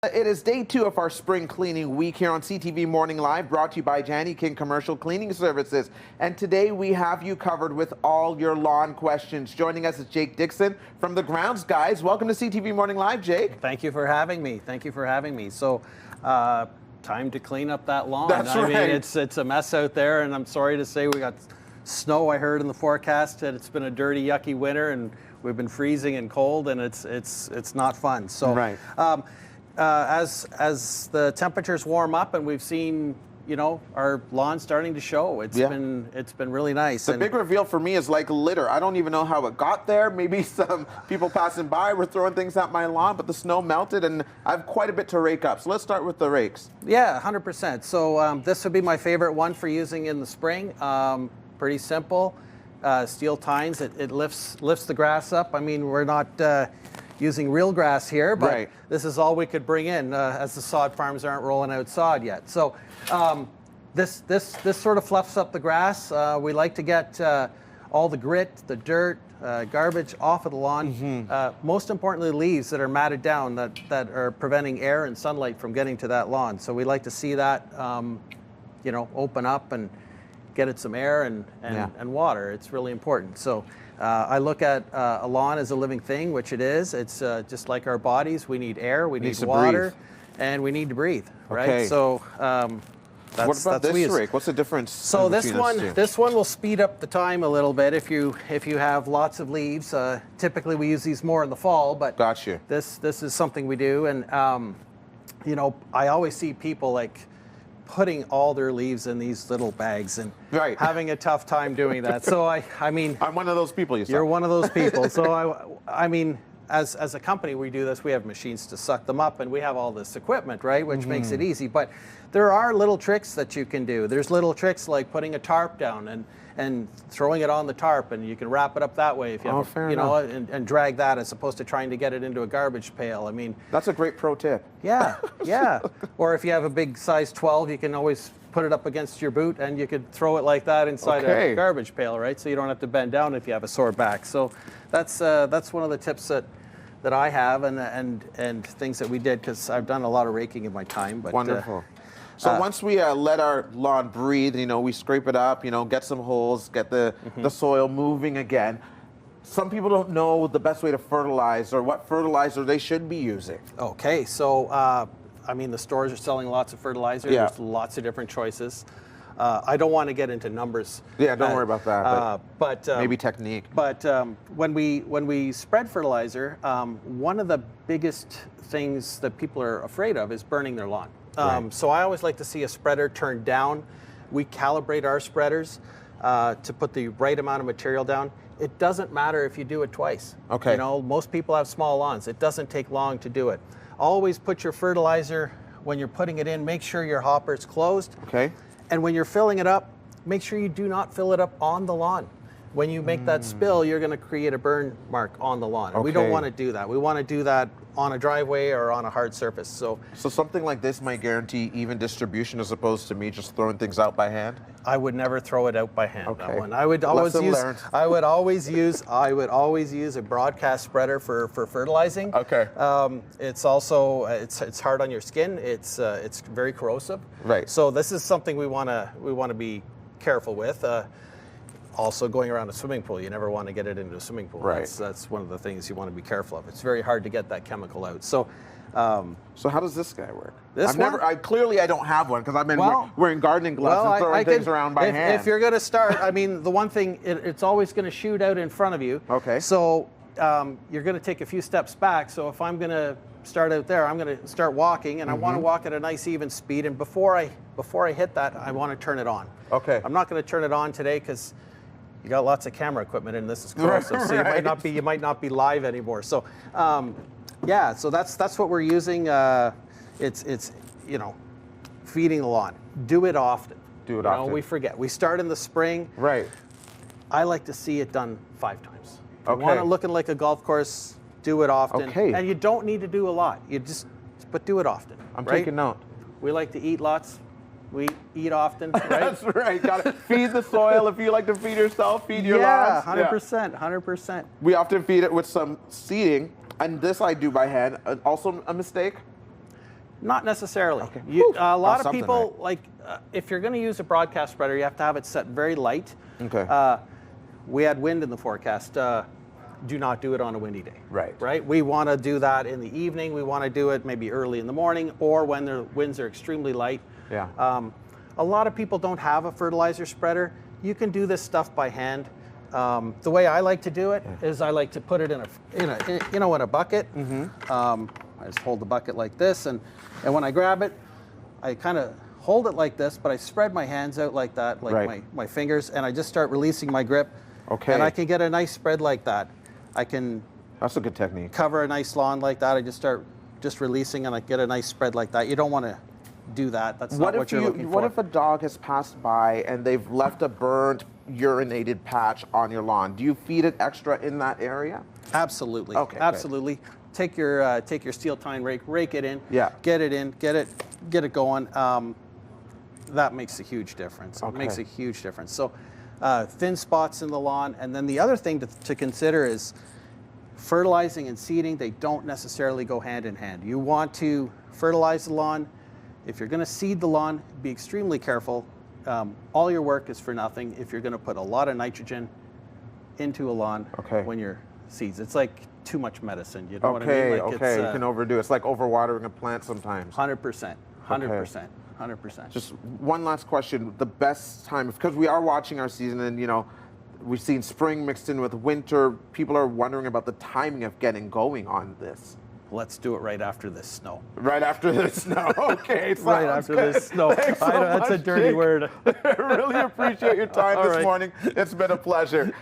It is day 2 of our spring cleaning week here on CTV Morning Live, brought to you by Janny King Commercial Cleaning Services. And today we have you covered with all your lawn questions. Joining us is Jake Dixon from the Grounds Guys. Welcome to CTV Morning Live, Jake. Thank you for having me. Thank you for having me. So, time to clean up that lawn. That's I mean, right. it's a mess out there, and I'm sorry to say we got snow. I heard in the forecast that it's been a dirty, yucky winter, and we've been freezing and cold, and it's not fun. So, right. As the temperatures warm up and we've seen, you know, our lawn starting to show, it's been really nice. The big reveal for me is like litter. I don't even know how it got there. Maybe some people passing by were throwing things at my lawn, but the snow melted and I have quite a bit to rake up. So let's start with the rakes. Yeah, 100%. So this would be my favorite one for using in the spring. Pretty simple. Steel tines. It lifts the grass up. I mean, we're not using real grass here, but this is all we could bring in as the sod farms aren't rolling out sod yet. So this sort of fluffs up the grass. We like to get all the grit, the dirt, garbage off of the lawn. Most importantly, leaves that are matted down that are preventing air and sunlight from getting to that lawn. So we like to see that you know, open up and get it some air and water. It's really important. So I look at a lawn as a living thing, which it is. It's just like our bodies. We need air, we need water, and we need to breathe, right? So that's, what about that's this rake? What's the difference? So this one will speed up the time a little bit if you have lots of leaves. Typically we use these more in the fall, but this is something we do. And you know, I always see people like putting all their leaves in these little bags and having a tough time doing that. So I mean, I'm one of those people. You're one of those people. So I mean, as a company, we do this. We have machines to suck them up, and we have all this equipment, right, which makes it easy. But there are little tricks that you can do. There's little tricks like putting a tarp down and throwing it on the tarp, and you can wrap it up that way if you have, you know, and drag that as opposed to trying to get it into a garbage pail. I mean, that's a great pro tip. Yeah. Or if you have a big size 12, you can always put it up against your boot and you could throw it like that inside a garbage pail, right? So you don't have to bend down if you have a sore back. So that's one of the tips that I have and things that we did, because I've done a lot of raking in my time. But wonderful. So once we let our lawn breathe, you know, we scrape it up, you know, get some holes, get the soil moving again. Some people don't know the best way to fertilize or what fertilizer they should be using. Okay, so I mean, the stores are selling lots of fertilizer. There's lots of different choices. I don't want to get into numbers. Yeah, don't worry about that. But maybe technique. But when we spread fertilizer, one of the biggest things that people are afraid of is burning their lawn. So I always like to see a spreader turned down. We calibrate our spreaders to put the right amount of material down. It doesn't matter if you do it twice. You know, most people have small lawns. It doesn't take long to do it. Always put your fertilizer, when you're putting it in, make sure your hopper is closed. And when you're filling it up, make sure you do not fill it up on the lawn. When you make that spill, you're going to create a burn mark on the lawn. And we don't want to do that. We want to do that on a driveway or on a hard surface. So something like this might guarantee even distribution as opposed to me just throwing things out by hand? I would never throw it out by hand. That one. I would always use a broadcast spreader for fertilizing. It's also it's hard on your skin. It's very corrosive. So this is something we want to be careful with. Also, going around a swimming pool, you never want to get it into a swimming pool. That's one of the things you want to be careful of. It's very hard to get that chemical out. So how does this guy work? Clearly I don't have one because I've been wearing gardening gloves and throwing things around by hand. If you're going to start, I mean, the one thing, it's always going to shoot out in front of you. So you're going to take a few steps back. So if I'm going to start out there, I'm going to start walking, and I want to walk at a nice even speed. And before I hit that, I want to turn it on. I'm not going to turn it on today because you got lots of camera equipment and this is corrosive, so you might not be live anymore. So yeah, so that's what we're using. It's you know, feeding the lawn. Do it often. You know, we forget. We start in the spring. I like to see it done 5 times. If you want it looking like a golf course, do it often. And you don't need to do a lot. But do it often. I'm taking note. We like to eat lots. We eat often, right? That's right. Got to feed the soil. If you like to feed yourself, feed your lawns. 100%, 100%. We often feed it with some seeding, and this I do by hand. Also a mistake? Not necessarily. Okay. A lot of something, people, right? like, if you're going to use a broadcast spreader, you have to have it set very light. Okay. We had wind in the forecast. Do not do it on a windy day. Right. Right? We want to do that in the evening. We want to do it maybe early in the morning or when the winds are extremely light. Yeah. A lot of people don't have a fertilizer spreader. You can do this stuff by hand. The way I like to do it is I like to put it in a bucket. I just hold the bucket like this, and when I grab it, I kind of hold it like this, but I spread my hands out like that, like Right. my fingers, and I just start releasing my grip. Okay. And I can get a nice spread like that. I can That's a good technique. cover a nice lawn like that. I just start releasing, and I get a nice spread like that. You don't want to do that. That's not what you're looking for. What if a dog has passed by and they've left a burnt, urinated patch on your lawn? Do you feed it extra in that area? Absolutely. Okay, good. Absolutely. Take your steel tine rake it in. Yeah. Get it in. Get it going. That makes a huge difference. Okay. It makes a huge difference. So, thin spots in the lawn, and then the other thing to consider is fertilizing and seeding. They don't necessarily go hand in hand. You want to fertilize the lawn. If you're going to seed the lawn, be extremely careful. All your work is for nothing if you're going to put a lot of nitrogen into a lawn when you're seeds. It's like too much medicine. You know what I mean? Like You can overdo it. It's like overwatering a plant sometimes. 100%. 100%. 100%. Just one last question. The best time, because we are watching our season and, we've seen spring mixed in with winter. People are wondering about the timing of getting going on this. Let's do it right after this snow. Right after the snow. Okay. Right after this snow. Thanks so That's a much, dirty Jake. word. I really appreciate your time All this right. morning. It's been a pleasure.